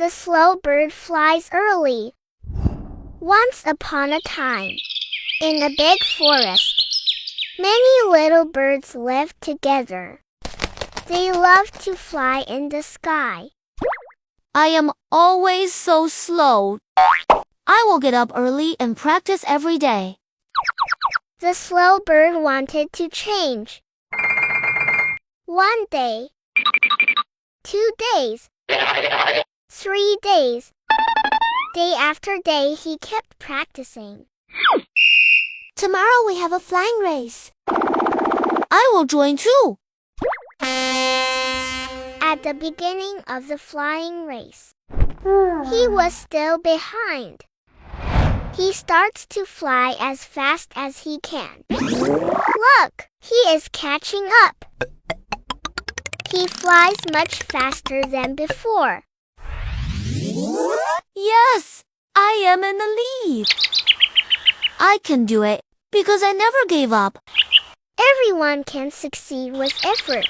The slow bird flies early. Once upon a time, in a big forest, many little birds lived together. They loved to fly in the sky. I am always so slow. I will get up early and practice every day. The slow bird wanted to change. One day, 2 days, 3 days. Day after day he kept practicing. Tomorrow we have a flying race. I will join too. At the beginning of the flying race, he was still behind. He starts to fly as fast as he can. Look, he is catching up. He flies much faster than before. Yes, I am in the lead. I can do it because I never gave up. Everyone can succeed with effort.